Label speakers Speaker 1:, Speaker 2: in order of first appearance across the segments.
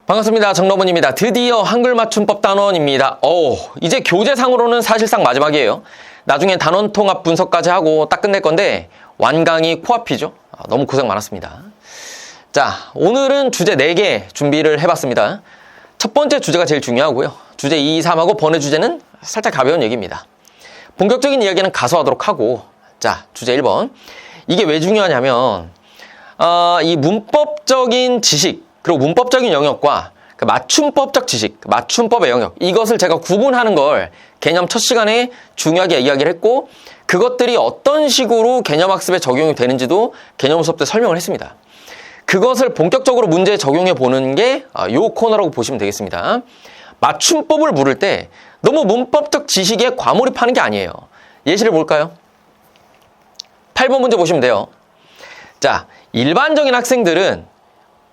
Speaker 1: 반갑습니다. 정러분입니다. 드디어 한글 맞춤법 단원입니다. 이제 교재상으로는 사실상 마지막이에요. 나중에 단원 통합 분석까지 하고 딱 끝낼 건데 완강히 코앞이죠. 너무 고생 많았습니다. 자, 오늘은 주제 4개 준비를 해봤습니다. 첫 번째 주제가 제일 중요하고요. 주제 2, 3하고 번외 주제는 살짝 가벼운 얘기입니다. 본격적인 이야기는 가서 하도록 하고, 자, 주제 1번. 이게 왜 중요하냐면 이 문법적인 지식 그리고 문법적인 영역과 그 맞춤법적 지식, 맞춤법의 영역, 이것을 제가 구분하는 걸 개념 첫 시간에 중요하게 이야기를 했고, 그것들이 어떤 식으로 개념학습에 적용이 되는지도 개념 수업 때 설명을 했습니다. 그것을 본격적으로 문제에 적용해 보는 게 이 코너라고 보시면 되겠습니다. 맞춤법을 물을 때 너무 문법적 지식에 과몰입하는 게 아니에요. 예시를 볼까요? 8번 문제 보시면 돼요. 자, 일반적인 학생들은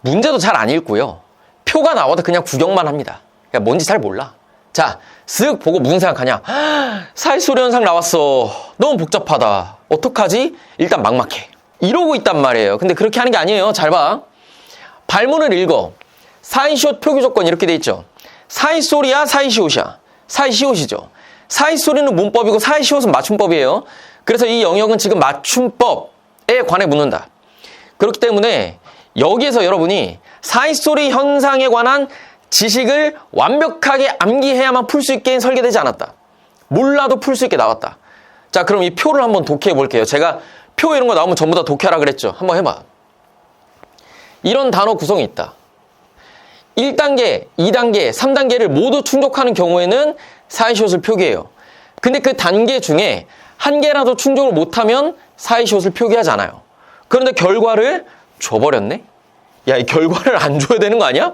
Speaker 1: 문제도 잘 안 읽고요. 표가 나와도 그냥 구경만 합니다. 그러니까 뭔지 잘 몰라. 자, 쓱 보고 무슨 생각하냐? 사회소리 현상 나왔어. 너무 복잡하다. 어떡하지? 일단 막막해. 이러고 있단 말이에요. 근데 그렇게 하는 게 아니에요. 잘 봐. 발문을 읽어. 사이시옷 표기 조건 이렇게 돼 있죠. 사이소리야, 사이시옷이야. 사이시옷이죠. 사이소리는 문법이고 사이시옷은 맞춤법이에요. 그래서 이 영역은 지금 맞춤법에 관해 묻는다. 그렇기 때문에 여기에서 여러분이 사이소리 현상에 관한 지식을 완벽하게 암기해야만 풀 수 있게 설계되지 않았다. 몰라도 풀 수 있게 나왔다. 자, 그럼 이 표를 한번 독해해 볼게요. 제가 표 이런 거 나오면 전부 다 독해하라 그랬죠. 한번 해봐. 이런 단어 구성이 있다. 1단계, 2단계, 3단계를 모두 충족하는 경우에는 사이시옷을 표기해요. 근데 그 단계 중에 한 개라도 충족을 못하면 사이시옷을 표기하지 않아요. 그런데 결과를 줘버렸네? 야, 이 결과를 안 줘야 되는 거 아니야?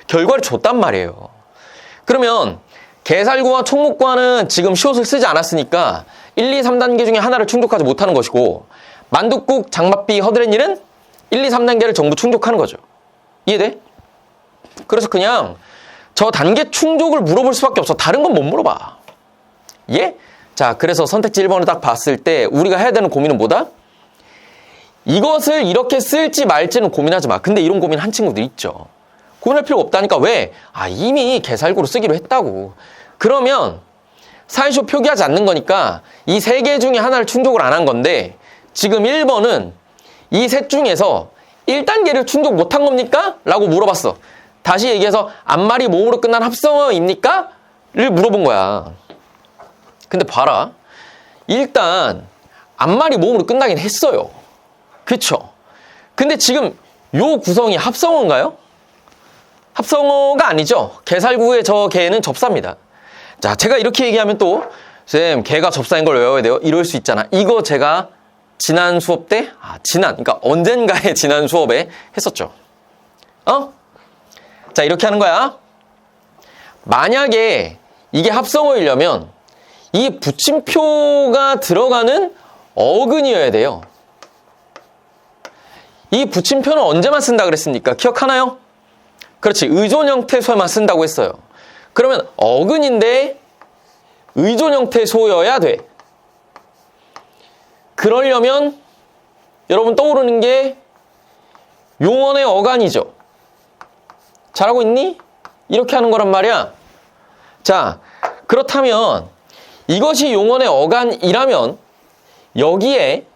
Speaker 1: 결과를 줬단 말이에요. 그러면 개살구와 총목구와는 지금 시옷을 쓰지 않았으니까 1, 2, 3단계 중에 하나를 충족하지 못하는 것이고, 만둣국, 장맛비, 허드렛일은 1, 2, 3단계를 전부 충족하는 거죠. 이해돼? 그래서 그냥 저 단계 충족을 물어볼 수밖에 없어. 다른 건 못 물어봐. 예? 자, 그래서 선택지 1번을 딱 봤을 때 우리가 해야 되는 고민은 뭐다? 이것을 이렇게 쓸지 말지는 고민하지 마. 근데 이런 고민 한 친구들 있죠. 고민할 필요가 없다니까. 왜? 이미 개살구로 쓰기로 했다고. 그러면 사이시옷 표기하지 않는 거니까 이 3개 중에 하나를 충족을 안 한 건데, 지금 1번은 이 셋 중에서 1단계를 충족 못한 겁니까? 라고 물어봤어. 다시 얘기해서 앞말이 모음으로 끝난 합성어입니까? 를 물어본 거야. 근데 봐라. 일단 앞말이 모음으로 끝나긴 했어요. 그쵸? 근데 지금 요 구성이 합성어인가요? 합성어가 아니죠. 개살구의 저 개는 접사입니다. 자, 제가 이렇게 얘기하면 또 쌤, 개가 접사인 걸 외워야 돼요? 이럴 수 있잖아. 이거 제가 지난 수업 때, 그러니까 언젠가의 지난 수업에 했었죠. 자, 이렇게 하는 거야. 만약에 이게 합성어이려면 이 붙임표가 들어가는 어근이어야 돼요. 이 붙임표는 언제만 쓴다 그랬습니까? 기억하나요? 그렇지, 의존 형태소에만 쓴다고 했어요. 그러면 어근인데 의존 형태소여야 돼. 그러려면 여러분 떠오르는 게 용언의 어간이죠. 잘하고 있니? 이렇게 하는 거란 말이야. 자, 그렇다면 이것이 용언의 어간이라면 여기에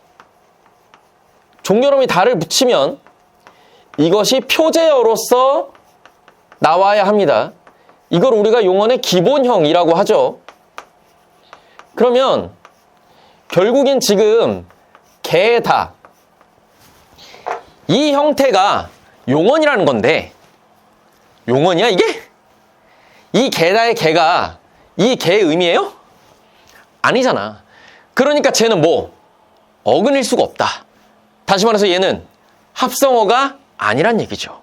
Speaker 1: 종결음이 다를 붙이면 이것이 표제어로서 나와야 합니다. 이걸 우리가 용언의 기본형이라고 하죠. 그러면 결국엔 지금 개다, 이 형태가 용언이라는 건데, 용언이야 이게? 이 개다의 개가 이 개의 의미예요? 아니잖아. 그러니까 쟤는 뭐? 어근일 수가 없다. 다시 말해서 얘는 합성어가 아니란 얘기죠.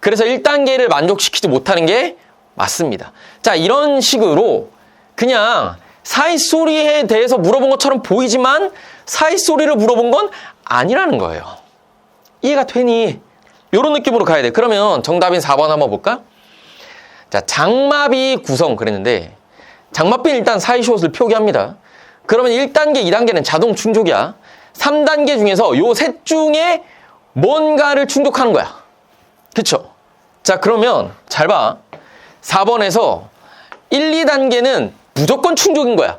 Speaker 1: 그래서 1단계를 만족시키지 못하는 게 맞습니다. 자, 이런 식으로 그냥 사이소리에 대해서 물어본 것처럼 보이지만 사이소리를 물어본 건 아니라는 거예요. 이해가 되니? 이런 느낌으로 가야 돼. 그러면 정답인 4번 한번 볼까? 자, 장마비 구성 그랬는데, 장마비는 일단 사이시옷을 표기합니다. 그러면 1단계, 2단계는 자동 충족이야. 3단계 중에서 요 셋 중에 뭔가를 충족하는 거야. 그쵸? 자, 그러면 잘 봐. 4번에서 1, 2단계는 무조건 충족인 거야.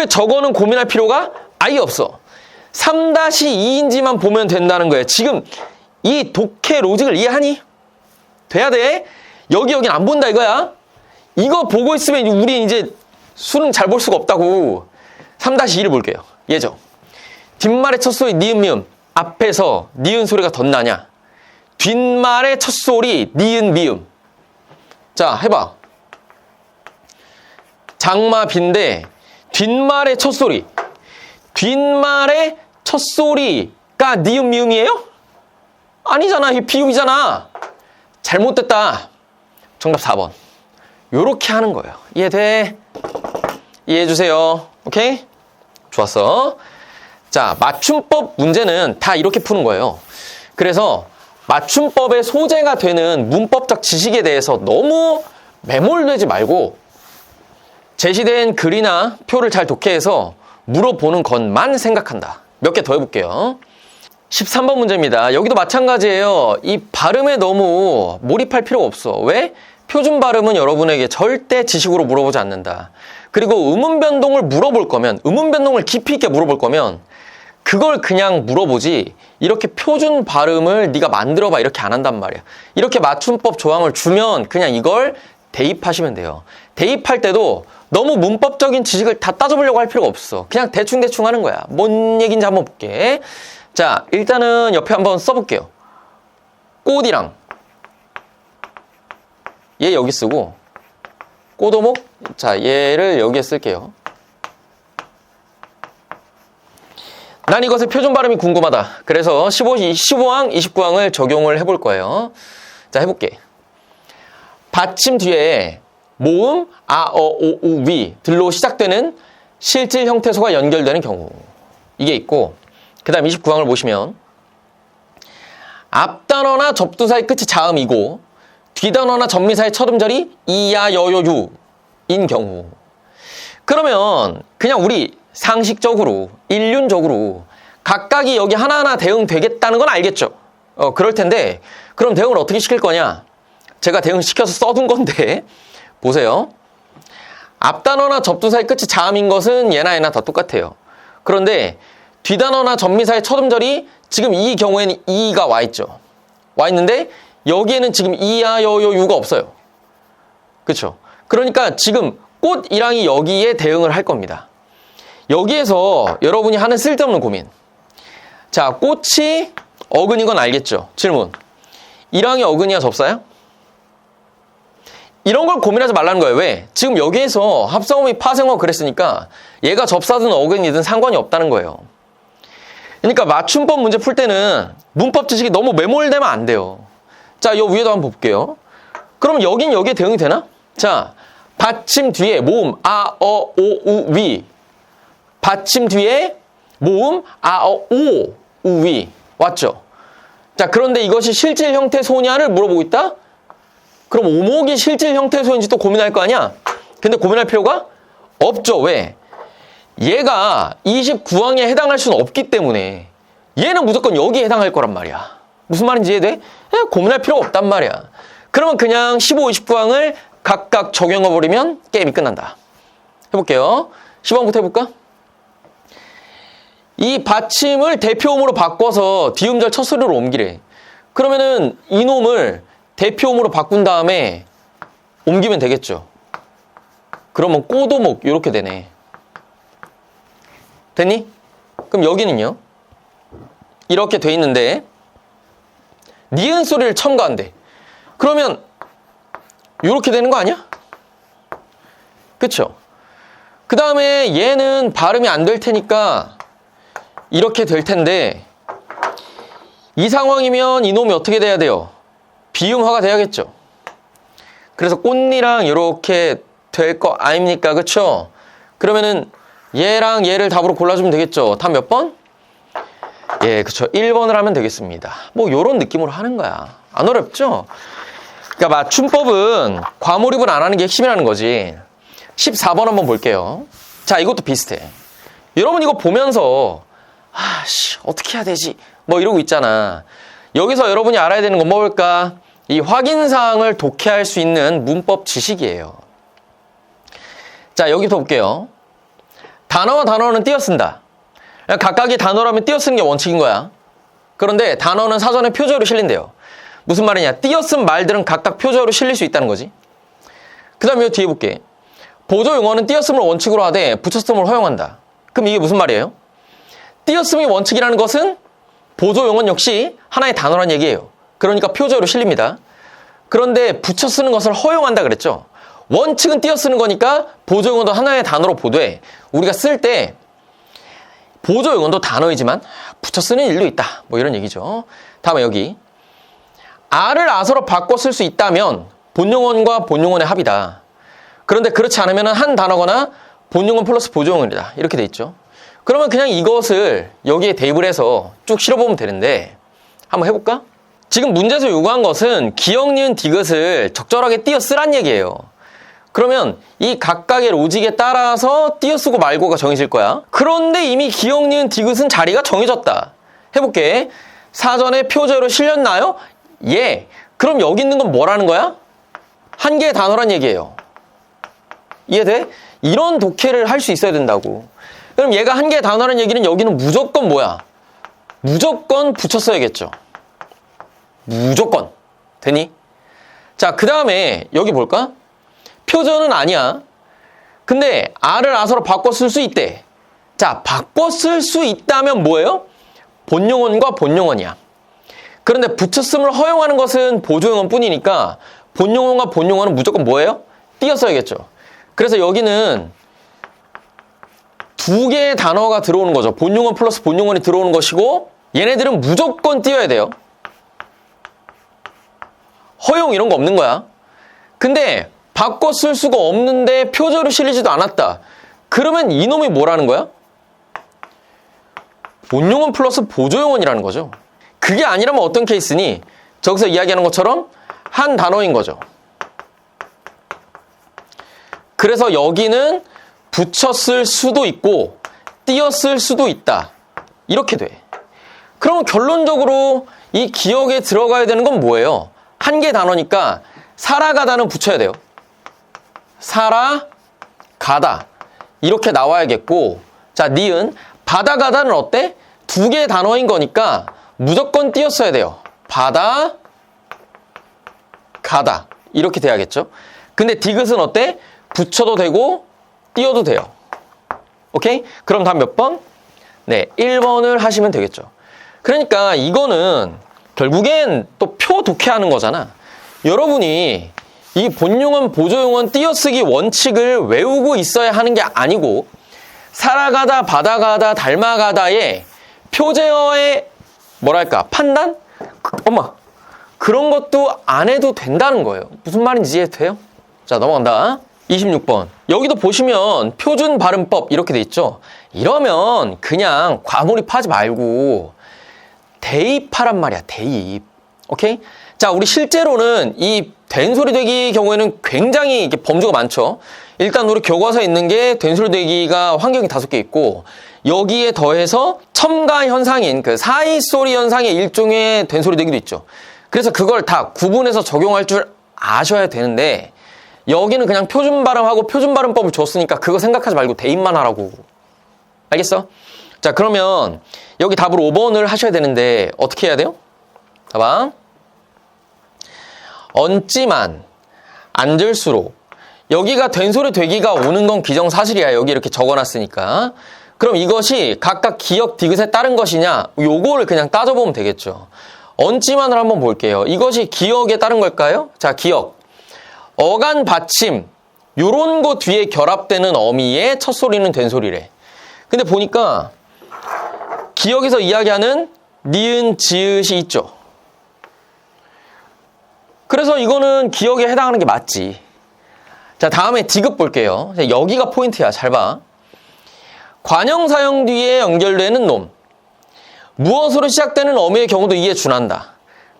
Speaker 1: 저거는 고민할 필요가 아예 없어. 3-2인지만 보면 된다는 거야. 지금 이 독해 로직을 이해하니? 돼야 돼. 여긴 안 본다 이거야. 이거 보고 있으면 우리 이제 수능 잘 볼 수가 없다고. 3-2를 볼게요. 예죠. 뒷말의 첫 소리 니은 미음 앞에서 니은 소리가 덧나냐? 뒷말의 첫 소리 니은 미음. 자, 해봐. 장마비인데 뒷말의 첫 소리. 뒷말의 첫 소리가 니은 미음이에요? 아니잖아. 이 비음이잖아. 잘못됐다. 정답 4번. 요렇게 하는 거예요. 이해돼? 이해해주세요. 오케이? 좋았어. 자, 맞춤법 문제는 다 이렇게 푸는 거예요. 그래서 맞춤법의 소재가 되는 문법적 지식에 대해서 너무 매몰되지 말고 제시된 글이나 표를 잘 독해해서 물어보는 것만 생각한다. 몇 개 더 해볼게요. 13번 문제입니다. 여기도 마찬가지예요. 이 발음에 너무 몰입할 필요가 없어. 왜? 표준 발음은 여러분에게 절대 지식으로 물어보지 않는다. 그리고 음운 변동을 물어볼 거면, 음운 변동을 깊이 있게 물어볼 거면 그걸 그냥 물어보지 이렇게 표준 발음을 네가 만들어봐 이렇게 안 한단 말이야. 이렇게 맞춤법 조항을 주면 그냥 이걸 대입하시면 돼요. 대입할 때도 너무 문법적인 지식을 다 따져보려고 할 필요가 없어. 그냥 대충대충 하는 거야. 뭔 얘기인지 한번 볼게. 자, 일단은 옆에 한번 써볼게요. 꽃이랑 얘 여기 쓰고 꽃오목, 자 얘를 여기에 쓸게요. 난 이것의 표준 발음이 궁금하다. 그래서 15항, 29항을 적용을 해볼 거예요. 자, 해볼게. 받침 뒤에 모음, 아, 어, 오, 우, 위 들로 시작되는 실질 형태소가 연결되는 경우. 이게 있고, 그 다음 29항을 보시면 앞단어나 접두사의 끝이 자음이고 뒷단어나 접미사의 첫 음절이 이야, 여요, 유인 경우. 그러면 그냥 우리 상식적으로, 인륜적으로 각각이 여기 하나하나 대응되겠다는 건 알겠죠? 그럴 텐데 그럼 대응을 어떻게 시킬 거냐? 제가 대응시켜서 써둔 건데 보세요. 앞단어나 접두사의 끝이 자음인 것은 얘나 다 똑같아요. 그런데 뒷단어나 접미사의 첫 음절이 지금 이 경우에는 이가 와 있죠. 와 있는데 여기에는 지금 이야, 여요, 유가 없어요. 그렇죠? 그러니까 지금 꽃이랑이 여기에 대응을 할 겁니다. 여기에서 여러분이 하는 쓸데없는 고민. 자, 꽃이 어근인 건 알겠죠? 질문. 이랑이 어근이야, 접사야? 이런 걸 고민하지 말라는 거예요. 왜? 지금 여기에서 합성어미 파생어 그랬으니까 얘가 접사든 어근이든 상관이 없다는 거예요. 그러니까 맞춤법 문제 풀 때는 문법 지식이 너무 매몰되면 안 돼요. 자, 요 위에도 한번 볼게요. 그럼 여긴 여기에 대응이 되나? 자, 받침 뒤에 모음, 아, 어, 오, 우, 위. 받침 뒤에 모음, 아, 어, 오, 우, 위. 왔죠? 자, 그런데 이것이 실질 형태 소냐를 물어보고 있다? 그럼 오목이 실질 형태 소인지 또 고민할 거 아니야? 근데 고민할 필요가 없죠. 왜? 얘가 29항에 해당할 수는 없기 때문에 얘는 무조건 여기에 해당할 거란 말이야. 무슨 말인지 이해돼? 고민할 필요가 없단 말이야. 그러면 그냥 15, 29항을 각각 적용해버리면 게임이 끝난다. 해볼게요. 10항부터 해볼까? 이 받침을 대표음으로 바꿔서 뒤음절 첫 소리로 옮기래. 그러면은 이놈을 대표음으로 바꾼 다음에 옮기면 되겠죠. 그러면 꼬도목 이렇게 되네. 됐니? 그럼 여기는요? 이렇게 돼 있는데 니은 소리를 첨가한대. 그러면 이렇게 되는 거 아니야? 그쵸? 그 다음에 얘는 발음이 안 될 테니까 이렇게 될 텐데 이 상황이면 이놈이 어떻게 돼야 돼요? 비음화가 돼야겠죠. 그래서 꽃니랑 이렇게 될 거 아닙니까? 그쵸? 그러면은 얘랑 얘를 답으로 골라주면 되겠죠. 답 몇 번? 예, 그쵸. 1번을 하면 되겠습니다. 뭐 요런 느낌으로 하는 거야. 안 어렵죠? 그러니까 맞춤법은 과몰입을 안 하는 게 핵심이라는 거지. 14번 한번 볼게요. 자, 이것도 비슷해. 여러분 이거 보면서 어떻게 해야 되지? 뭐 이러고 있잖아. 여기서 여러분이 알아야 되는 건 뭘까? 이 확인사항을 독해할 수 있는 문법 지식이에요. 자, 여기부터 볼게요. 단어와 단어는 띄어 쓴다. 각각의 단어라면 띄어 쓰는 게 원칙인 거야. 그런데 단어는 사전에 표제어로 실린대요. 무슨 말이냐? 띄어 쓴 말들은 각각 표제어로 실릴 수 있다는 거지. 그 다음에 뒤에 볼게. 보조 용어는 띄어쓰을 원칙으로 하되 붙여쓰을 허용한다. 그럼 이게 무슨 말이에요? 띄어쓰이 원칙이라는 것은 보조 용어는 역시 하나의 단어란 얘기예요. 그러니까 표제어로 실립니다. 그런데 붙여 쓰는 것을 허용한다 그랬죠. 원칙은 띄어 쓰는 거니까 보조 용어도 하나의 단어로 보되 우리가 쓸 때 보조 용어도 단어이지만 붙여 쓰는 일도 있다. 뭐 이런 얘기죠. 다음에 여기 아를 아서로 바꿔 쓸 수 있다면 본용어과 본용어의 합이다. 그런데 그렇지 않으면 한 단어거나 본용어 플러스 보조용어이다. 이렇게 돼 있죠. 그러면 그냥 이것을 여기에 대입을 해서 쭉 실어보면 되는데 한번 해볼까? 지금 문제에서 요구한 것은 기역, 니은, 디귿을 적절하게 띄어 쓰란 얘기예요. 그러면 이 각각의 로직에 따라서 띄어 쓰고 말고가 정해질 거야. 그런데 이미 기역, 니은, 디귿은 자리가 정해졌다. 해볼게. 사전에 표제로 실렸나요? 예. 그럼 여기 있는 건 뭐라는 거야? 한 개의 단어란 얘기예요. 이해돼? 이런 독해를 할 수 있어야 된다고. 그럼 얘가 한 개의 단어란 얘기는 여기는 무조건 뭐야? 무조건 붙였어야겠죠. 무조건. 되니? 자, 그 다음에 여기 볼까? 표제어는 아니야. 근데 아를 아서로 바꿔 쓸 수 있대. 자, 바꿔 쓸 수 있다면 뭐예요? 본용어과 본용어이야. 그런데 붙였음을 허용하는 것은 보조용어 뿐이니까 본용어와 본용어는 무조건 뭐예요? 띄어 써야겠죠. 그래서 여기는 두 개의 단어가 들어오는 거죠. 본용어 플러스 본용어이 들어오는 것이고 얘네들은 무조건 띄어야 돼요. 허용 이런 거 없는 거야. 근데 바꿔 쓸 수가 없는데 표제로 실리지도 않았다. 그러면 이놈이 뭐라는 거야? 본용어 플러스 보조용어이라는 거죠. 그게 아니라면 어떤 케이스니? 저기서 이야기하는 것처럼 한 단어인 거죠. 그래서 여기는 붙였을 수도 있고 띄었을 수도 있다. 이렇게 돼. 그러면 결론적으로 이 기억에 들어가야 되는 건 뭐예요? 한 개 단어니까 살아가다는 붙여야 돼요. 살아가다. 이렇게 나와야겠고 자, 니은 바다가다는 어때? 두 개의 단어인 거니까 무조건 띄었어야 돼요. 바다 가다. 이렇게 돼야겠죠. 근데 디귿은 어때? 붙여도 되고 띄어도 돼요. 오케이? 그럼 다음 몇 번? 네, 1번을 하시면 되겠죠. 그러니까 이거는 결국엔 또 표 독해하는 거잖아. 여러분이 이 본용어, 보조용어 띄어쓰기 원칙을 외우고 있어야 하는 게 아니고 살아가다, 바다가다, 닮아가다의 표제어의 뭐랄까 판단? 그런 것도 안 해도 된다는 거예요. 무슨 말인지 이해돼요? 자, 넘어간다. 26번. 여기도 보시면 표준 발음법 이렇게 돼 있죠. 이러면 그냥 과몰입하지 말고 대입하란 말이야. 대입. 오케이? 자, 우리 실제로는 이 된소리되기 경우에는 굉장히 범주가 많죠. 일단 우리 교과서에 있는 게 된소리되기가 환경이 5개 있고 여기에 더해서 첨가 현상인 그 사이소리 현상의 일종의 된소리되기도 있죠. 그래서 그걸 다 구분해서 적용할 줄 아셔야 되는데 여기는 그냥 표준 발음하고 표준 발음법을 줬으니까 그거 생각하지 말고 대입만 하라고. 알겠어? 자, 그러면 여기 답으로 5번을 하셔야 되는데 어떻게 해야 돼요? 봐봐. 얹지만 앉을수록 여기가 된소리 되기가 오는 건 기정사실이야. 여기 이렇게 적어놨으니까. 그럼 이것이 각각 기역 디귿에 따른 것이냐? 요거를 그냥 따져보면 되겠죠. 얹지만을 한번 볼게요. 이것이 기역에 따른 걸까요? 자, 기역. 어간 받침 요런 거 뒤에 결합되는 어미의 첫 소리는 된소리래. 근데 보니까 기역에서 이야기하는 니은, 지읒이 있죠. 그래서 이거는 기역에 해당하는 게 맞지. 자, 다음에 디귿 볼게요. 여기가 포인트야. 잘 봐. 관형사형 뒤에 연결되는 놈. 무엇으로 시작되는 어미의 경우도 이에 준한다.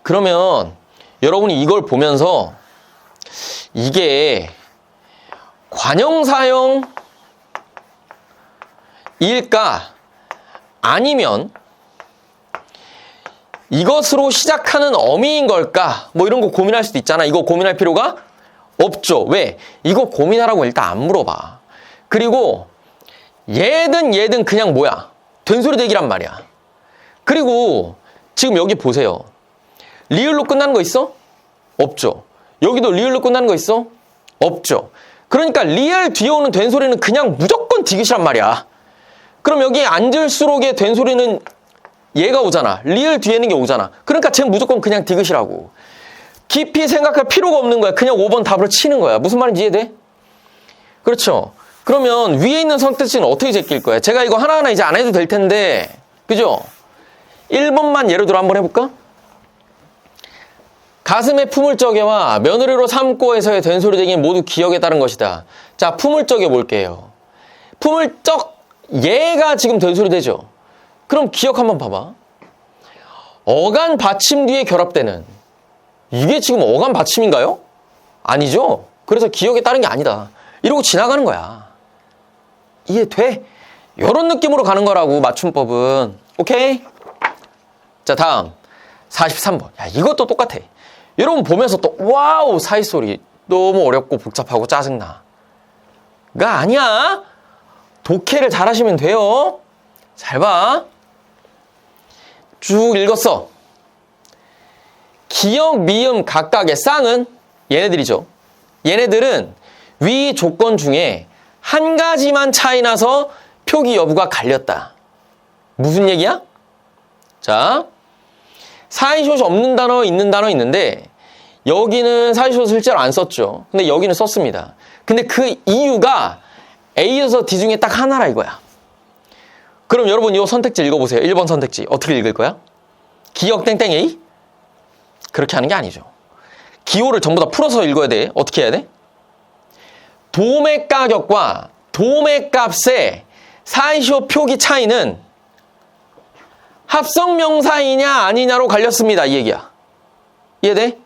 Speaker 1: 그러면 여러분이 이걸 보면서 이게 관형사형일까? 아니면 이것으로 시작하는 어미인 걸까? 뭐 이런 거 고민할 수도 있잖아. 이거 고민할 필요가 없죠. 왜? 이거 고민하라고 일단 안 물어봐. 그리고 얘든 그냥 뭐야? 된소리 대기란 말이야. 그리고 지금 여기 보세요. 리을로 끝나는 거 있어? 없죠. 여기도 리을로 끝나는 거 있어? 없죠. 그러니까 리을 뒤에 오는 된소리는 그냥 무조건 디귿이란 말이야. 그럼 여기 앉을수록의 된소리는 얘가 오잖아. 리을 뒤에 있는 게 오잖아. 그러니까 쟤는 무조건 그냥 디귿이라고. 깊이 생각할 필요가 없는 거야. 그냥 5번 답으로 치는 거야. 무슨 말인지 이해돼? 그렇죠. 그러면 위에 있는 선택지는 어떻게 제낄 거야? 제가 이거 하나하나 이제 안 해도 될 텐데, 그죠? 1번만 예를 들어 한번 해볼까? 가슴에 품을 적에와 며느리로 삼고에서의 된소리 대기는 모두 기억에 따른 것이다. 자, 품을 적에 볼게요. 품을 적, 얘가 지금 된소리 되죠? 그럼 기억 한번 봐봐. 어간 받침 뒤에 결합되는, 이게 지금 어간 받침인가요? 아니죠? 그래서 기억에 따른 게 아니다. 이러고 지나가는 거야. 이해돼? 이런 느낌으로 가는 거라고, 맞춤법은. 오케이? 자, 다음 43번. 야, 이것도 똑같아. 여러분 보면서 또 와우 사이소리 너무 어렵고 복잡하고 짜증나. 가 아니야. 독해를 잘하시면 돼요. 잘 봐. 쭉 읽었어. 기역, 미음 각각의 쌍은 얘네들이죠. 얘네들은 위 조건 중에 한 가지만 차이 나서 표기 여부가 갈렸다. 무슨 얘기야? 자, 사이숏이 없는 단어, 있는 단어 있는데 여기는 사이숏을 실제로 안 썼죠. 근데 여기는 썼습니다. 근데 그 이유가 A에서 D 중에 딱 하나라 이거야. 그럼 여러분 이 선택지 읽어보세요. 1번 선택지 어떻게 읽을 거야? 기역 땡땡 A? 그렇게 하는 게 아니죠. 기호를 전부 다 풀어서 읽어야 돼. 어떻게 해야 돼? 도매 가격과 도매 값의 사이숏 표기 차이는 합성명사이냐 아니냐로 갈렸습니다. 이 얘기야. 이해돼?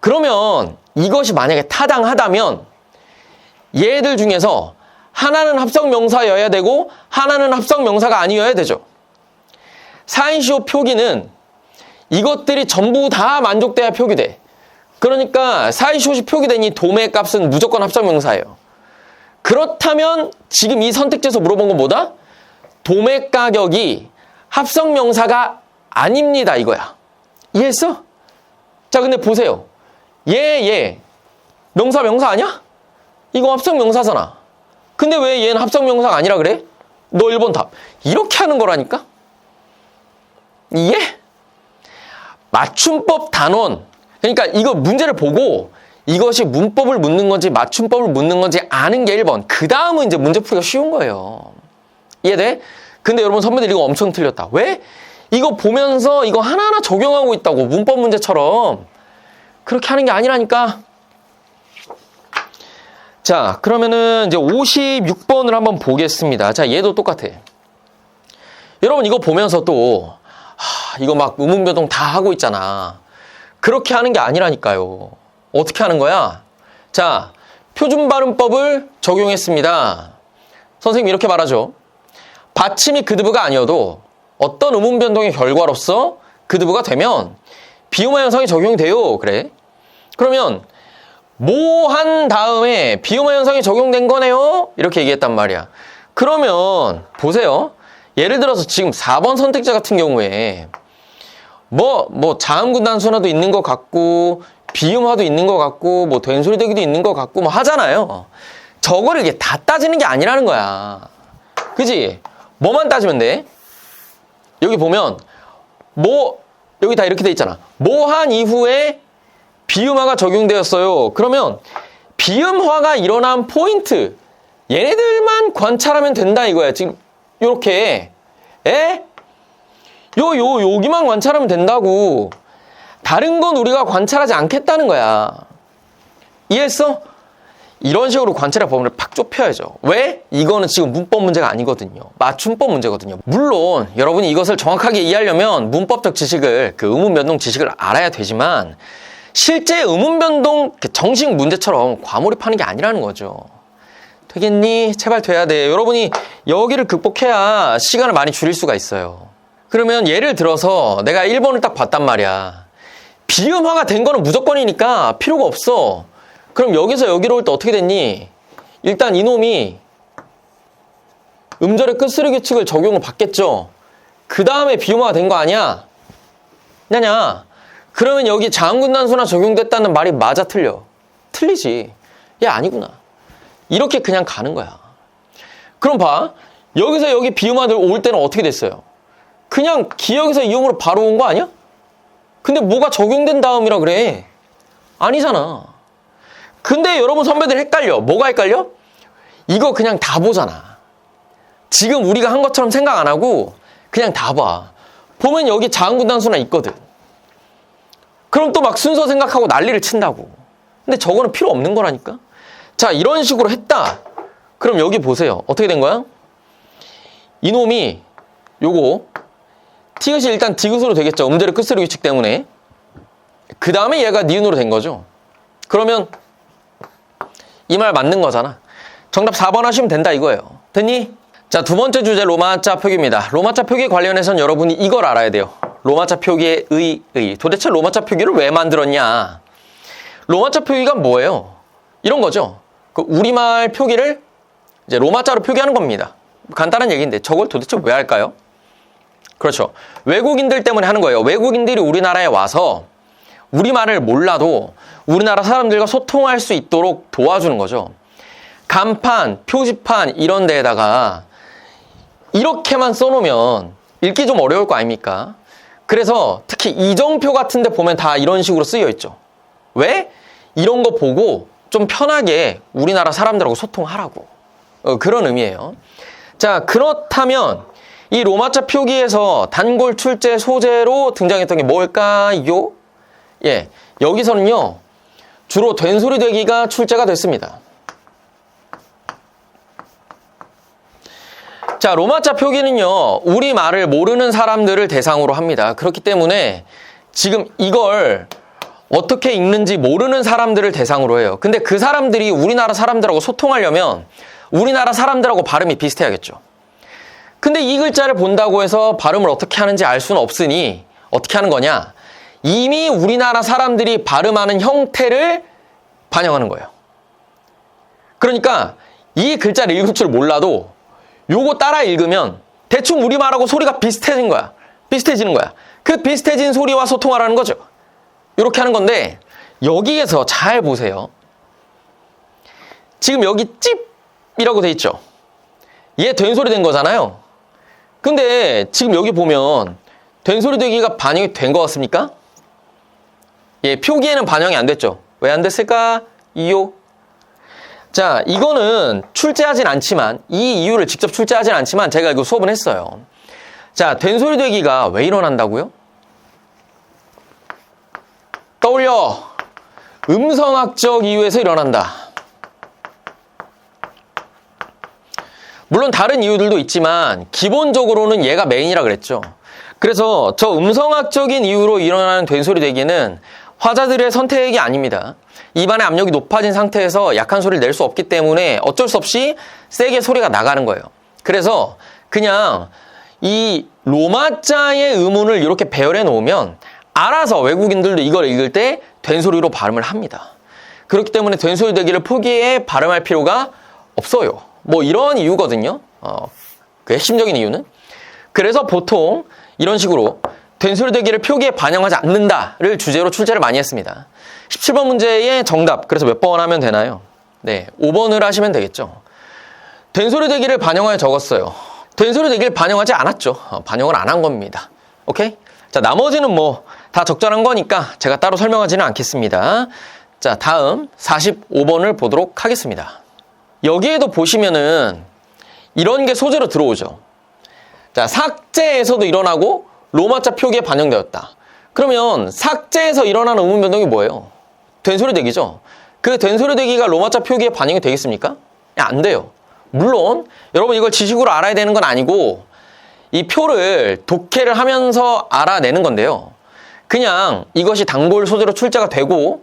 Speaker 1: 그러면 이것이 만약에 타당하다면 얘들 중에서 하나는 합성명사여야 되고 하나는 합성명사가 아니어야 되죠. 사이숏 표기는 이것들이 전부 다 만족돼야 표기돼. 그러니까 사이숏이 표기된 이 도매 값은 무조건 합성명사예요. 그렇다면 지금 이 선택지에서 물어본 건 뭐다? 도매 가격이 합성명사가 아닙니다 이거야. 이해했어? 자, 근데 보세요. 얘 명사 아니야? 이거 합성명사잖아. 근데 왜 얘는 합성명사가 아니라 그래? 너 1번 답. 이렇게 하는 거라니까? 이해? 맞춤법 단원. 그러니까 이거 문제를 보고 이것이 문법을 묻는 건지 맞춤법을 묻는 건지 아는 게 1번. 그 다음은 이제 문제 풀기가 쉬운 거예요. 이해돼? 근데 여러분 선배들 이거 엄청 틀렸다. 왜? 이거 보면서 이거 하나하나 적용하고 있다고. 문법 문제처럼. 그렇게 하는 게 아니라니까. 자, 그러면은 이제 56번을 한번 보겠습니다. 자, 얘도 똑같아. 여러분 이거 보면서 또 이거 막 의문변동 다 하고 있잖아. 그렇게 하는 게 아니라니까요. 어떻게 하는 거야? 자, 표준발음법을 적용했습니다. 선생님이 이렇게 말하죠. 받침이 그드브가 아니어도 어떤 의문변동의 결과로서 그드브가 되면 비음화 현상이 적용이 돼요. 그래. 그러면 뭐 한 다음에 비음화 현상이 적용된 거네요. 이렇게 얘기했단 말이야. 그러면 보세요. 예를 들어서 지금 4번 선택자 같은 경우에 뭐 자음군 단순화도 있는 것 같고 비음화도 있는 것 같고 뭐 된소리 대기도 있는 것 같고 뭐 하잖아요. 저거를 이게 다 따지는 게 아니라는 거야. 그지? 뭐만 따지면 돼? 여기 보면 여기 다 이렇게 돼 있잖아. 뭐 한 이후에 비음화가 적용되었어요. 그러면 비음화가 일어난 포인트 얘네들만 관찰하면 된다 이거야. 지금 요렇게 여기만 관찰하면 된다고. 다른 건 우리가 관찰하지 않겠다는 거야. 이해했어? 이런 식으로 관찰의 범위를 팍 좁혀야죠. 왜? 이거는 지금 문법 문제가 아니거든요. 맞춤법 문제거든요. 물론 여러분이 이것을 정확하게 이해하려면 문법적 지식을, 그 의문변동 지식을 알아야 되지만 실제 의문변동 정식 문제처럼 과몰입하는 게 아니라는 거죠. 되겠니? 제발 돼야 돼. 여러분이 여기를 극복해야 시간을 많이 줄일 수가 있어요. 그러면 예를 들어서 내가 1번을 딱 봤단 말이야. 비음화가 된 거는 무조건이니까 필요가 없어. 그럼 여기서 여기로 올 때 어떻게 됐니? 일단 이놈이 음절의 끝소리 규칙을 적용을 받겠죠. 그 다음에 비음화가 된 거 아니야? 냐냐? 그러면 여기 자음군단수나 적용됐다는 말이 맞아 틀려? 틀리지. 얘 아니구나. 이렇게 그냥 가는 거야. 그럼 봐. 여기서 여기 비음화들 올 때는 어떻게 됐어요? 그냥 기역에서 이음으로 바로 온 거 아니야? 근데 뭐가 적용된 다음이라 그래? 아니잖아. 근데 여러분 선배들 헷갈려. 뭐가 헷갈려? 이거 그냥 다 보잖아. 지금 우리가 한 것처럼 생각 안 하고 그냥 다 봐. 보면 여기 자음군단수나 있거든. 그럼 또 막 순서 생각하고 난리를 친다고. 근데 저거는 필요 없는 거라니까. 자, 이런 식으로 했다. 그럼 여기 보세요. 어떻게 된 거야? 이놈이 요거 티귿이 일단 디귿으로 되겠죠. 음절의 끝소리 규칙 때문에. 그 다음에 얘가 니은으로 된 거죠. 그러면 이 말 맞는 거잖아. 정답 4번 하시면 된다 이거예요. 됐니? 자, 두 번째 주제 로마자 표기입니다. 로마자 표기 관련해서는 여러분이 이걸 알아야 돼요. 로마자 표기의 의. 도대체 로마자 표기를 왜 만들었냐? 로마자 표기가 뭐예요? 이런 거죠. 그 우리말 표기를 이제 로마자로 표기하는 겁니다. 간단한 얘기인데 저걸 도대체 왜 할까요? 그렇죠. 외국인들 때문에 하는 거예요. 외국인들이 우리나라에 와서 우리말을 몰라도 우리나라 사람들과 소통할 수 있도록 도와주는 거죠. 간판, 표지판 이런 데에다가 이렇게만 써놓으면 읽기 좀 어려울 거 아닙니까? 그래서 특히 이정표 같은 데 보면 다 이런 식으로 쓰여 있죠. 왜? 이런 거 보고 좀 편하게 우리나라 사람들하고 소통하라고. 그런 의미예요. 자, 그렇다면 이 로마자 표기에서 단골 출제 소재로 등장했던 게 뭘까요? 예, 여기서는요 주로 된소리 되기가 출제가 됐습니다. 자, 로마자 표기는요 우리말을 모르는 사람들을 대상으로 합니다. 그렇기 때문에 지금 이걸 어떻게 읽는지 모르는 사람들을 대상으로 해요. 근데 그 사람들이 우리나라 사람들하고 소통하려면 우리나라 사람들하고 발음이 비슷해야겠죠. 근데 이 글자를 본다고 해서 발음을 어떻게 하는지 알 수는 없으니 어떻게 하는 거냐? 이미 우리나라 사람들이 발음하는 형태를 반영하는 거예요. 그러니까 이 글자를 읽을 줄 몰라도 요거 따라 읽으면 대충 우리말하고 소리가 비슷해진 거야. 비슷해지는 거야. 그 비슷해진 소리와 소통하라는 거죠. 이렇게 하는 건데 여기에서 잘 보세요. 지금 여기 찝이라고 돼 있죠. 얘 된소리 된 거잖아요. 근데 지금 여기 보면 된소리 되기가 반영이 된 것 같습니까? 예, 표기에는 반영이 안 됐죠. 왜 안 됐을까? 이유. 자, 이거는 출제하진 않지만 이 이유를 직접 출제하진 않지만 제가 이거 수업은 했어요. 자, 된소리 되기가 왜 일어난다고요? 떠올려. 음성학적 이유에서 일어난다. 물론 다른 이유들도 있지만 기본적으로는 얘가 메인이라 그랬죠. 그래서 저 음성학적인 이유로 일어나는 된소리 되기는 화자들의 선택이 아닙니다. 입안의 압력이 높아진 상태에서 약한 소리를 낼 수 없기 때문에 어쩔 수 없이 세게 소리가 나가는 거예요. 그래서 그냥 이 로마자의 음운을 이렇게 배열해 놓으면 알아서 외국인들도 이걸 읽을 때 된소리로 발음을 합니다. 그렇기 때문에 된소리 되기를 포기해 발음할 필요가 없어요. 뭐 이런 이유거든요. 그 핵심적인 이유는. 그래서 보통 이런 식으로 된소리 되기를 표기에 반영하지 않는다를 주제로 출제를 많이 했습니다. 17번 문제의 정답, 그래서 몇 번 하면 되나요? 네, 5번을 하시면 되겠죠. 된소리 되기를 반영하여 적었어요. 된소리 되기를 반영하지 않았죠. 반영을 안 한 겁니다. 오케이? 자, 나머지는 뭐 다 적절한 거니까 제가 따로 설명하지는 않겠습니다. 자, 다음 45번을 보도록 하겠습니다. 여기에도 보시면은 이런 게 소재로 들어오죠. 자, 삭제에서도 일어나고 로마자 표기에 반영되었다. 그러면 삭제에서 일어나는 음운 변동이 뭐예요? 된소리 되기죠. 그 된소리 되기가 로마자 표기에 반영이 되겠습니까? 안 돼요. 물론 여러분 이걸 지식으로 알아야 되는 건 아니고 이 표를 독해를 하면서 알아내는 건데요. 그냥 이것이 단골 소재로 출제가 되고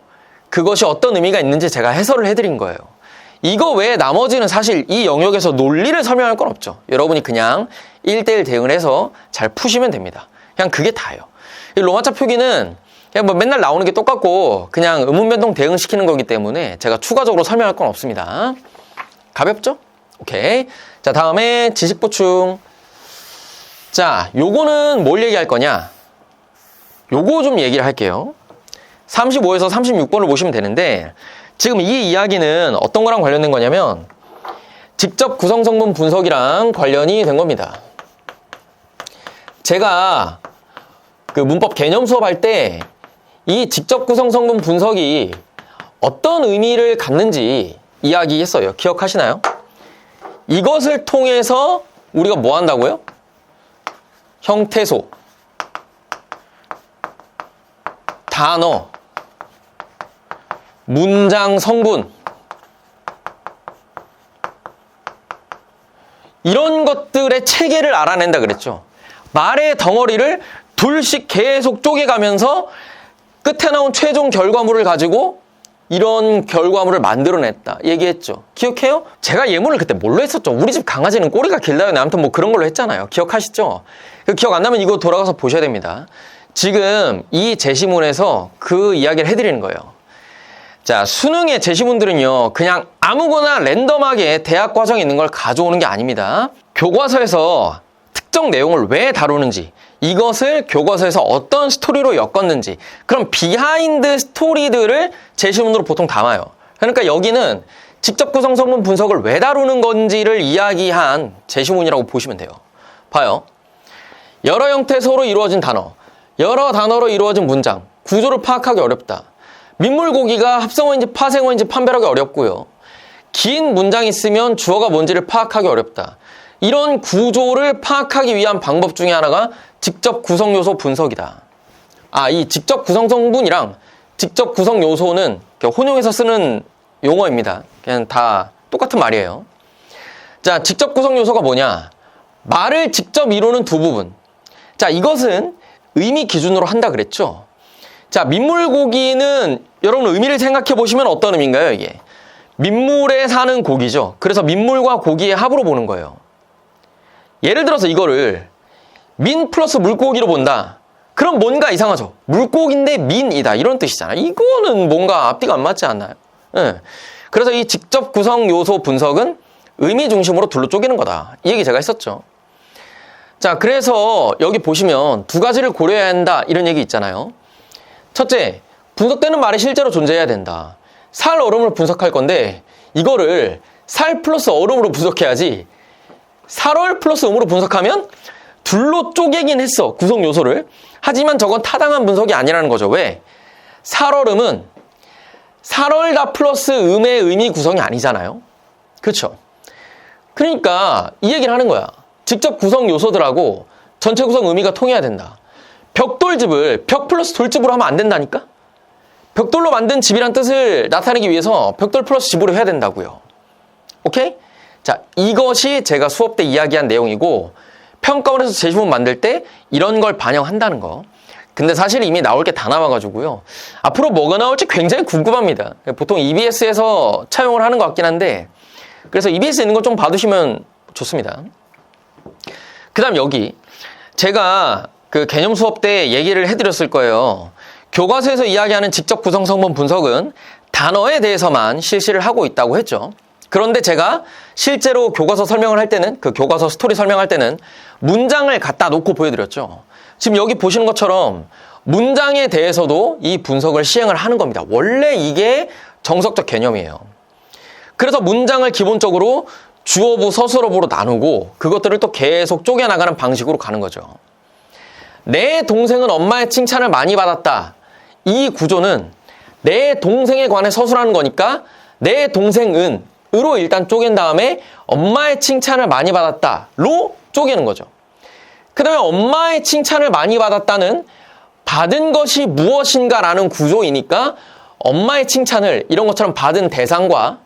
Speaker 1: 그것이 어떤 의미가 있는지 제가 해설을 해드린 거예요. 이거 외에 나머지는 사실 이 영역에서 논리를 설명할 건 없죠. 여러분이 그냥 1대1 대응을 해서 잘 푸시면 됩니다. 그냥 그게 다예요. 이 로마차 표기는 그냥 뭐 맨날 나오는 게 똑같고 그냥 의문변동 대응시키는 거기 때문에 제가 추가적으로 설명할 건 없습니다. 가볍죠? 오케이. 자, 다음에 지식 보충. 자, 요거는 뭘 얘기할 거냐? 요거 좀 얘기를 할게요. 35에서 36번을 보시면 되는데 지금 이 이야기는 어떤 거랑 관련된 거냐면 직접 구성성분 분석이랑 관련이 된 겁니다. 제가 그 문법 개념 수업할 때 이 직접 구성성분 분석이 어떤 의미를 갖는지 이야기했어요. 기억하시나요? 이것을 통해서 우리가 뭐 한다고요? 형태소, 단어, 문장 성분 이런 것들의 체계를 알아낸다 그랬죠. 말의 덩어리를 둘씩 계속 쪼개가면서 끝에 나온 최종 결과물을 가지고 이런 결과물을 만들어냈다 얘기했죠. 기억해요? 제가 예문을 그때 뭘로 했었죠? 우리 집 강아지는 꼬리가 길다요. 아무튼 뭐 그런 걸로 했잖아요. 기억하시죠? 기억 안 나면 이거 돌아가서 보셔야 됩니다. 지금 이 제시문에서 그 이야기를 해드리는 거예요. 자, 수능의 제시문들은요, 그냥 아무거나 랜덤하게 대학 과정에 있는 걸 가져오는 게 아닙니다. 교과서에서 특정 내용을 왜 다루는지, 이것을 교과서에서 어떤 스토리로 엮었는지, 그런 비하인드 스토리들을 제시문으로 보통 담아요. 그러니까 여기는 직접 구성 성분 분석을 왜 다루는 건지를 이야기한 제시문이라고 보시면 돼요. 봐요. 여러 형태소로 이루어진 단어, 여러 단어로 이루어진 문장, 구조를 파악하기 어렵다. 민물고기가 합성어인지 파생어인지 판별하기 어렵고요. 긴 문장이 있으면 주어가 뭔지를 파악하기 어렵다. 이런 구조를 파악하기 위한 방법 중에 하나가 직접 구성 요소 분석이다. 이 직접 구성 성분이랑 직접 구성 요소는 혼용해서 쓰는 용어입니다. 그냥 다 똑같은 말이에요. 자, 직접 구성 요소가 뭐냐? 말을 직접 이루는 두 부분. 자, 이것은 의미 기준으로 한다 그랬죠? 자, 민물고기는 여러분 의미를 생각해 보시면 어떤 의미인가요, 이게? 민물에 사는 고기죠. 그래서 민물과 고기의 합으로 보는 거예요. 예를 들어서 이거를 민 플러스 물고기로 본다. 그럼 뭔가 이상하죠. 물고기인데 민이다. 이런 뜻이잖아요. 이거는 뭔가 앞뒤가 안 맞지 않나요? 네. 그래서 이 직접 구성 요소 분석은 의미 중심으로 둘로 쪼개는 거다. 이 얘기 제가 했었죠. 자, 그래서 여기 보시면 두 가지를 고려해야 한다. 이런 얘기 있잖아요. 첫째, 분석되는 말이 실제로 존재해야 된다. 살 얼음을 분석할 건데 이거를 살 플러스 얼음으로 분석해야지 살얼 플러스 음으로 분석하면 둘로 쪼개긴 했어, 구성 요소를. 하지만 저건 타당한 분석이 아니라는 거죠. 왜? 살얼음은 살얼다 플러스 음의 의미 구성이 아니잖아요. 그렇죠? 그러니까 이 얘기를 하는 거야. 직접 구성 요소들하고 전체 구성 의미가 통해야 된다. 벽돌집을 벽 플러스 돌집으로 하면 안 된다니까? 벽돌로 만든 집이란 뜻을 나타내기 위해서 벽돌 플러스 집으로 해야 된다고요. 오케이? 자, 이것이 제가 수업 때 이야기한 내용이고 평가원에서 제시문 만들 때 이런 걸 반영한다는 거. 근데 사실 이미 나올 게 다 나와가지고요. 앞으로 뭐가 나올지 굉장히 궁금합니다. 보통 EBS에서 차용을 하는 것 같긴 한데 그래서 EBS에 있는 거 좀 봐두시면 좋습니다. 그 다음 여기 제가 그 개념 수업 때 얘기를 해드렸을 거예요. 교과서에서 이야기하는 직접 구성 성분 분석은 단어에 대해서만 실시를 하고 있다고 했죠. 그런데 제가 실제로 교과서 설명을 할 때는 그 교과서 스토리 설명할 때는 문장을 갖다 놓고 보여드렸죠. 지금 여기 보시는 것처럼 문장에 대해서도 이 분석을 시행을 하는 겁니다. 원래 이게 정석적 개념이에요. 그래서 문장을 기본적으로 주어부, 서술어부로 나누고 그것들을 또 계속 쪼개나가는 방식으로 가는 거죠. 내 동생은 엄마의 칭찬을 많이 받았다. 이 구조는 내 동생에 관해 서술하는 거니까 내 동생은 으로 일단 쪼갠 다음에 엄마의 칭찬을 많이 받았다로 쪼개는 거죠. 그 다음에 엄마의 칭찬을 많이 받았다는 받은 것이 무엇인가라는 구조이니까 엄마의 칭찬을 이런 것처럼 받은 대상과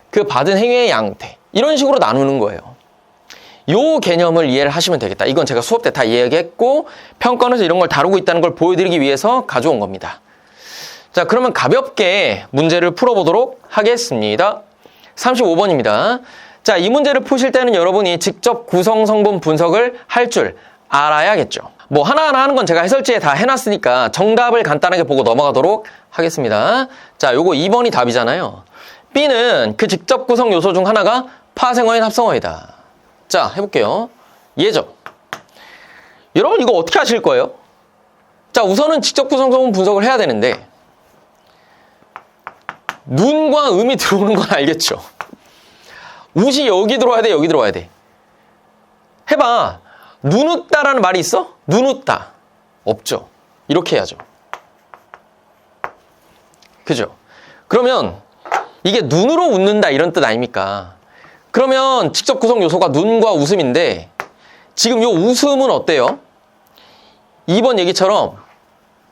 Speaker 1: 그 받은 행위의 양태 이런 식으로 나누는 거예요. 요 개념을 이해를 하시면 되겠다. 이건 제가 수업 때 다 이야기했고 평가원에서 이런 걸 다루고 있다는 걸 보여드리기 위해서 가져온 겁니다. 자, 그러면 가볍게 문제를 풀어보도록 하겠습니다. 35번입니다. 자, 이 문제를 푸실 때는 여러분이 직접 구성 성분 분석을 할 줄 알아야겠죠. 뭐 하나하나 하는 건 제가 해설지에 다 해놨으니까 정답을 간단하게 보고 넘어가도록 하겠습니다. 자, 요거 2번이 답이잖아요. B는 그 직접 구성 요소 중 하나가 파생어인 합성어이다. 자, 해볼게요. 예죠. 여러분 이거 어떻게 하실 거예요? 자, 우선은 직접 구성 성분 분석을 해야 되는데 눈과 음이 들어오는 건 알겠죠. 웃이 여기 들어와야 돼, 여기 들어와야 돼. 해봐. 눈 웃다라는 말이 있어? 눈 웃다. 없죠. 이렇게 해야죠. 그죠? 그러면 이게 눈으로 웃는다 이런 뜻 아닙니까? 그러면 직접 구성 요소가 눈과 웃음인데 지금 요 웃음은 어때요? 2번 얘기처럼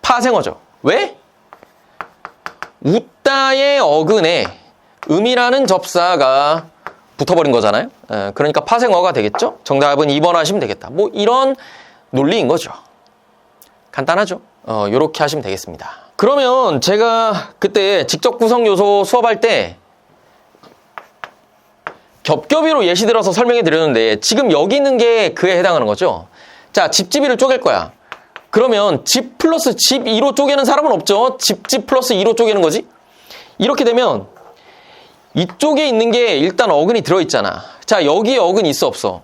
Speaker 1: 파생어죠. 왜? 웃다의 어근에 음이라는 접사가 붙어버린 거잖아요. 그러니까 파생어가 되겠죠. 정답은 2번 하시면 되겠다. 뭐 이런 논리인 거죠. 간단하죠. 요렇게 하시면 되겠습니다. 그러면 제가 그때 직접 구성 요소 수업할 때 겹겹이로 예시 들어서 설명해 드렸는데 지금 여기 있는 게 그에 해당하는 거죠. 자, 집집이를 쪼갤 거야. 그러면 집 플러스 집 2로 쪼개는 사람은 없죠. 집 플러스 2로 쪼개는 거지. 이렇게 되면 이쪽에 있는 게 일단 어근이 들어있잖아. 자, 여기에 어근이 있어 없어?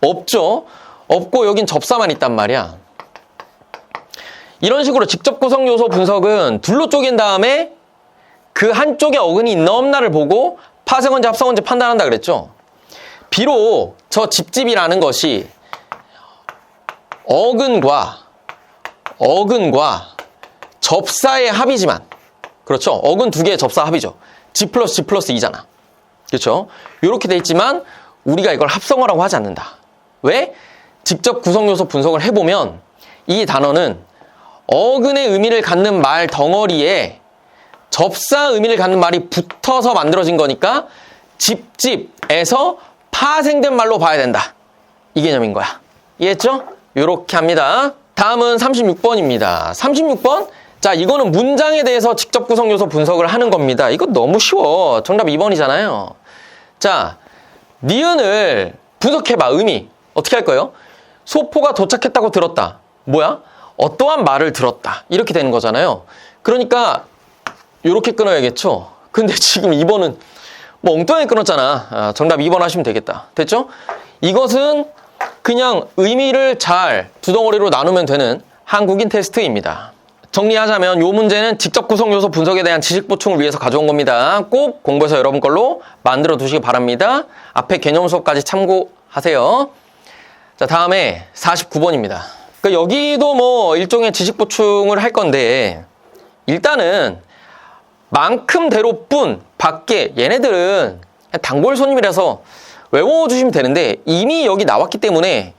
Speaker 1: 없죠. 없고 여긴 접사만 있단 말이야. 이런 식으로 직접 구성 요소 분석은 둘로 쪼갠 다음에 그 한쪽에 어근이 있나 없나를 보고 파생어인지 합성어인지 판단한다 그랬죠. 비록 저 집집이라는 것이 어근과 접사의 합이지만, 그렇죠. 어근 두 개의 접사 합이죠. G 플러스 G 플러스 2잖아. 그렇죠. 이렇게 돼 있지만 우리가 이걸 합성어라고 하지 않는다. 왜? 직접 구성 요소 분석을 해보면 이 단어는 어근의 의미를 갖는 말 덩어리에 접사 의미를 갖는 말이 붙어서 만들어진 거니까 집집에서 파생된 말로 봐야 된다. 이 개념인 거야. 이해했죠? 이렇게 합니다. 다음은 36번입니다. 36번? 자, 이거는 문장에 대해서 직접 구성 요소 분석을 하는 겁니다. 이거 너무 쉬워. 정답 2번이잖아요. 자, 니은을 분석해봐. 의미. 어떻게 할 거예요? 소포가 도착했다고 들었다. 뭐야? 어떠한 말을 들었다. 이렇게 되는 거잖아요. 그러니까 이렇게 끊어야겠죠. 근데 지금 2번은 뭐 엉뚱하게 끊었잖아. 정답 2번 하시면 되겠다. 됐죠? 이것은 그냥 의미를 잘 두 덩어리로 나누면 되는 한국인 테스트입니다. 정리하자면 이 문제는 직접 구성 요소 분석에 대한 지식 보충을 위해서 가져온 겁니다. 꼭 공부해서 여러분 걸로 만들어 두시기 바랍니다. 앞에 개념 수업까지 참고하세요. 자, 다음에 49번입니다. 그러니까 여기도 뭐 일종의 지식 보충을 할 건데 일단은 만큼대로뿐 밖에 얘네들은 단골 손님이라서 외워주시면 되는데 이미 여기 나왔기 때문에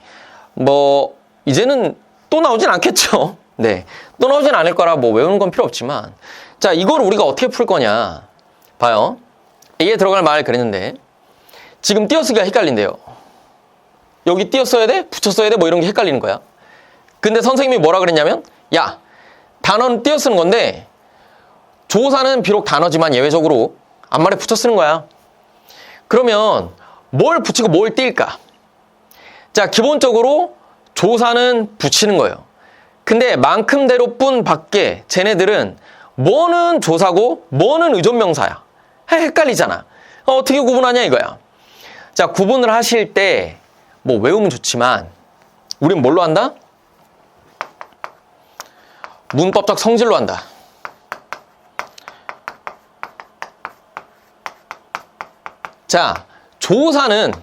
Speaker 1: 뭐 이제는 또 나오진 않겠죠. 네, 또 나오진 않을 거라 뭐 외우는 건 필요 없지만 자, 이걸 우리가 어떻게 풀 거냐 봐요. A에 들어갈 말 그랬는데 지금 띄어쓰기가 헷갈린대요. 여기 띄어써야 돼? 붙였어야 돼? 뭐 이런 게 헷갈리는 거야. 근데 선생님이 뭐라 그랬냐면 야, 단어는 띄어쓰는 건데 조사는 비록 단어지만 예외적으로 앞말에 붙여 쓰는 거야. 그러면 뭘 붙이고 뭘 띄울까? 자, 기본적으로 조사는 붙이는 거예요. 근데 만큼대로뿐 밖에 쟤네들은 뭐는 조사고 뭐는 의존명사야. 헷갈리잖아. 어떻게 구분하냐 이거야. 자, 구분을 하실 때 뭐 외우면 좋지만 우린 뭘로 한다? 문법적 성질로 한다. 자, 조사는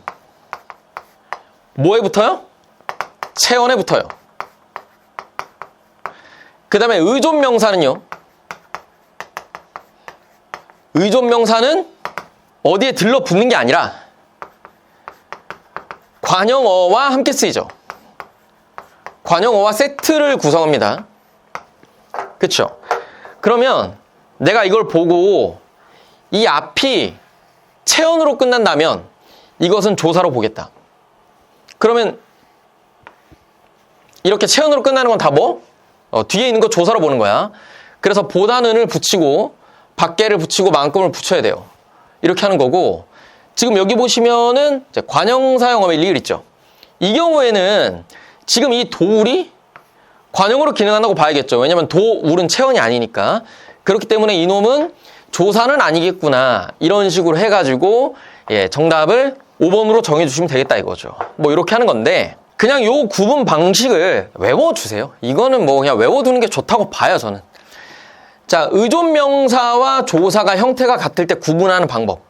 Speaker 1: 뭐에 붙어요? 체언에 붙어요. 그 다음에 의존명사는요. 의존명사는 어디에 들러붙는 게 아니라 관형어와 함께 쓰이죠. 관형어와 세트를 구성합니다. 그쵸? 그러면 내가 이걸 보고 이 앞이 체언으로 끝난다면 이것은 조사로 보겠다. 그러면 이렇게 체언으로 끝나는 건 다 뭐? 뒤에 있는 거 조사로 보는 거야. 그래서 보다는을 붙이고 밖에를 붙이고 만큼을 붙여야 돼요. 이렇게 하는 거고 지금 여기 보시면은 이제 관형사형어의 리을 있죠. 이 경우에는 지금 이 도울이 관형으로 기능한다고 봐야겠죠. 왜냐면 도울은 체언이 아니니까. 그렇기 때문에 이놈은 조사는 아니겠구나. 이런 식으로 해가지고 정답을 5번으로 정해주시면 되겠다 이거죠. 뭐 이렇게 하는 건데 그냥 요 구분 방식을 외워주세요. 이거는 뭐 그냥 외워두는 게 좋다고 봐요, 저는. 자, 의존명사와 조사가 형태가 같을 때 구분하는 방법.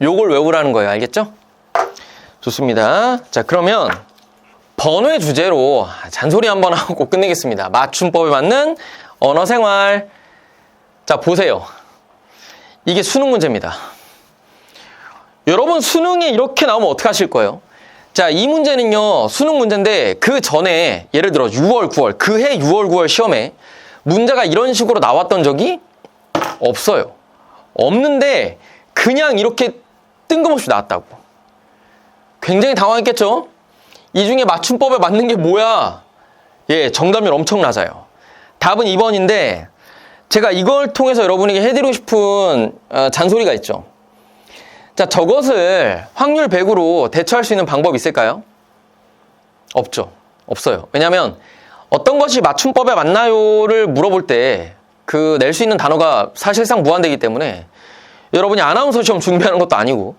Speaker 1: 요걸 외우라는 거예요. 알겠죠? 좋습니다. 자, 그러면 번외 주제로 잔소리 한번 하고 끝내겠습니다. 맞춤법에 맞는 언어생활. 자, 보세요. 이게 수능 문제입니다. 여러분 수능에 이렇게 나오면 어떻게 하실 거예요? 자, 이 문제는요, 수능 문제인데 그 전에 예를 들어 6월, 9월, 그해 6월, 9월 시험에 문제가 이런 식으로 나왔던 적이 없어요. 없는데 그냥 이렇게 뜬금없이 나왔다고. 굉장히 당황했겠죠? 이 중에 맞춤법에 맞는 게 뭐야? 정답률 엄청 낮아요. 답은 2번인데 제가 이걸 통해서 여러분에게 해드리고 싶은 잔소리가 있죠. 자, 저것을 확률 100으로 대처할 수 있는 방법이 있을까요? 없죠. 없어요. 왜냐하면 어떤 것이 맞춤법에 맞나요를 물어볼 때 그 낼 수 있는 단어가 사실상 무한되기 때문에 여러분이 아나운서 시험 준비하는 것도 아니고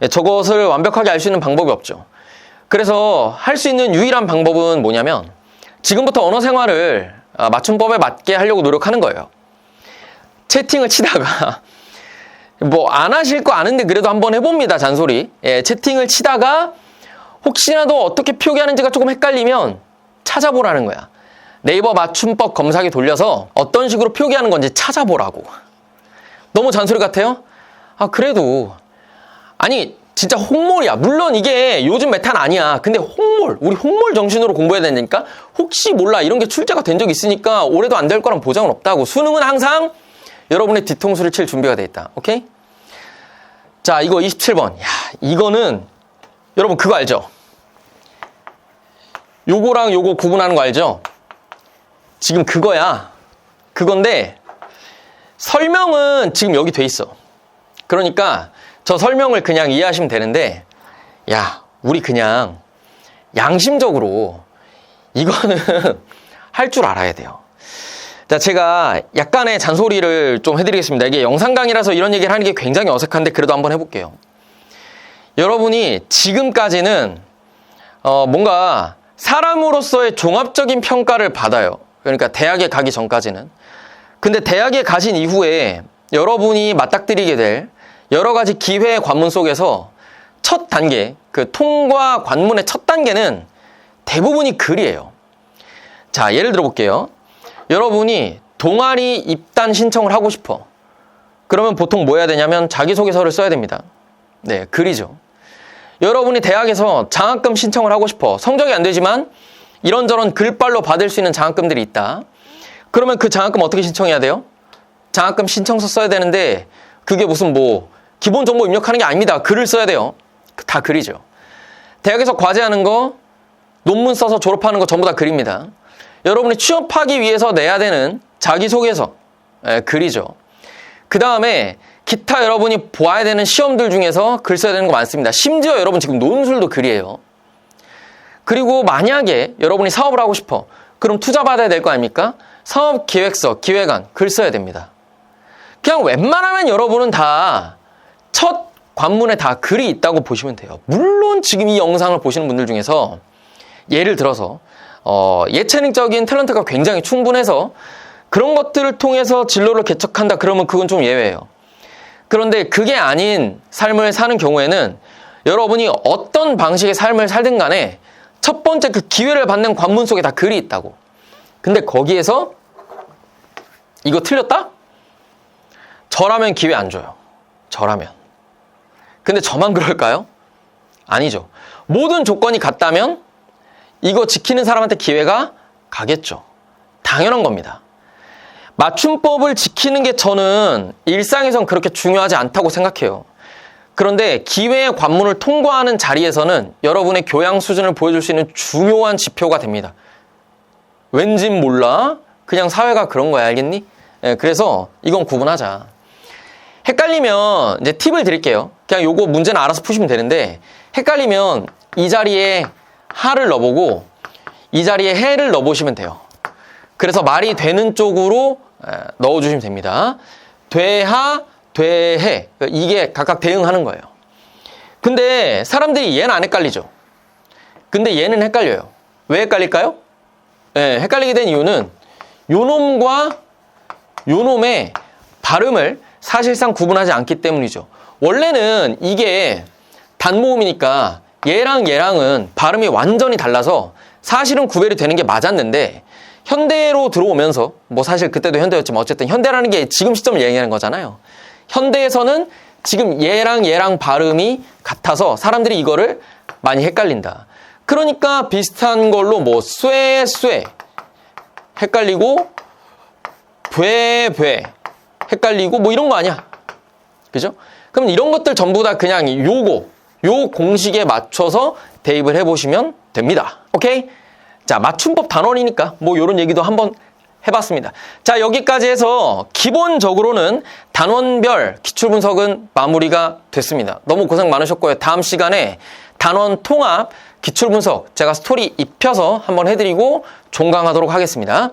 Speaker 1: 저것을 완벽하게 알 수 있는 방법이 없죠. 그래서 할 수 있는 유일한 방법은 뭐냐면 지금부터 언어 생활을 맞춤법에 맞게 하려고 노력하는 거예요. 채팅을 치다가 뭐 안 하실 거 아는데 그래도 한번 해봅니다. 잔소리. 채팅을 치다가 혹시라도 어떻게 표기하는지가 조금 헷갈리면 찾아보라는 거야. 네이버 맞춤법 검사기 돌려서 어떤 식으로 표기하는 건지 찾아보라고. 너무 잔소리 같아요? 아, 그래도 아니 진짜 홍몰이야. 물론 이게 요즘 메타는 아니야. 근데 홍몰, 우리 홍몰 정신으로 공부해야 되니까 혹시 몰라 이런 게 출제가 된 적이 있으니까 올해도 안 될 거란 보장은 없다고. 수능은 항상 여러분의 뒤통수를 칠 준비가 돼 있다. 오케이? 자, 이거 27번. 야, 이거는 여러분 그거 알죠? 요거랑 요거 구분하는 거 알죠? 지금 그거야. 그건데 설명은 지금 여기 돼 있어. 그러니까 저 설명을 그냥 이해하시면 되는데 야, 우리 그냥 양심적으로 이거는 할 줄 알아야 돼요. 자, 제가 약간의 잔소리를 좀 해드리겠습니다. 이게 영상 강의라서 이런 얘기를 하는 게 굉장히 어색한데 그래도 한번 해볼게요. 여러분이 지금까지는 뭔가 사람으로서의 종합적인 평가를 받아요. 그러니까 대학에 가기 전까지는. 근데 대학에 가신 이후에 여러분이 맞닥뜨리게 될 여러 가지 기회의 관문 속에서 첫 단계, 그 통과 관문의 첫 단계는 대부분이 글이에요. 자, 예를 들어 볼게요. 여러분이 동아리 입단 신청을 하고 싶어. 그러면 보통 뭐 해야 되냐면 자기소개서를 써야 됩니다. 네, 글이죠. 여러분이 대학에서 장학금 신청을 하고 싶어. 성적이 안 되지만 이런저런 글발로 받을 수 있는 장학금들이 있다. 그러면 그 장학금 어떻게 신청해야 돼요? 장학금 신청서 써야 되는데 그게 무슨 뭐 기본 정보 입력하는 게 아닙니다. 글을 써야 돼요. 다 글이죠. 대학에서 과제하는 거, 논문 써서 졸업하는 거 전부 다 글입니다. 여러분이 취업하기 위해서 내야 되는 자기소개서, 글이죠. 그 다음에 기타 여러분이 보아야 되는 시험들 중에서 글 써야 되는 거 많습니다. 심지어 여러분 지금 논술도 글이에요. 그리고 만약에 여러분이 사업을 하고 싶어. 그럼 투자 받아야 될 거 아닙니까? 사업 기획서, 기획안, 글 써야 됩니다. 그냥 웬만하면 여러분은 다 첫 관문에 다 글이 있다고 보시면 돼요. 물론 지금 이 영상을 보시는 분들 중에서 예를 들어서 예체능적인 탤런트가 굉장히 충분해서 그런 것들을 통해서 진로를 개척한다 그러면 그건 좀 예외예요. 그런데 그게 아닌 삶을 사는 경우에는 여러분이 어떤 방식의 삶을 살든 간에 첫 번째 그 기회를 받는 관문 속에 다 글이 있다고. 근데 거기에서 이거 틀렸다? 저라면 기회 안 줘요. 저라면. 근데 저만 그럴까요? 아니죠. 모든 조건이 같다면 이거 지키는 사람한테 기회가 가겠죠. 당연한 겁니다. 맞춤법을 지키는 게 저는 일상에선 그렇게 중요하지 않다고 생각해요. 그런데 기회의 관문을 통과하는 자리에서는 여러분의 교양 수준을 보여줄 수 있는 중요한 지표가 됩니다. 왠진 몰라. 그냥 사회가 그런 거야. 알겠니? 그래서 이건 구분하자. 헷갈리면 이제 팁을 드릴게요. 그냥 요거 문제는 알아서 푸시면 되는데 헷갈리면 이 자리에 하를 넣어보고 이 자리에 해를 넣어보시면 돼요. 그래서 말이 되는 쪽으로 넣어주시면 됩니다. 되하, 되해. 이게 각각 대응하는 거예요. 근데 사람들이 얘는 안 헷갈리죠. 근데 얘는 헷갈려요. 왜 헷갈릴까요? 헷갈리게 된 이유는 요놈과 요놈의 발음을 사실상 구분하지 않기 때문이죠. 원래는 이게 단모음이니까 얘랑 얘랑은 발음이 완전히 달라서 사실은 구별이 되는 게 맞았는데 현대로 들어오면서 뭐 사실 그때도 현대였지만 어쨌든 현대라는 게 지금 시점을 얘기하는 거잖아요. 현대에서는 지금 얘랑 얘랑 발음이 같아서 사람들이 이거를 많이 헷갈린다. 그러니까 비슷한 걸로 뭐 쇠 헷갈리고 배 헷갈리고 뭐 이런 거 아니야. 그죠? 그럼 이런 것들 전부 다 그냥 요 공식에 맞춰서 대입을 해보시면 됩니다. 오케이? 자, 맞춤법 단원이니까 뭐 이런 얘기도 한번 해봤습니다. 자, 여기까지 해서 기본적으로는 단원별 기출분석은 마무리가 됐습니다. 너무 고생 많으셨고요. 다음 시간에 단원 통합 기출분석 제가 스토리 입혀서 한번 해드리고 종강하도록 하겠습니다.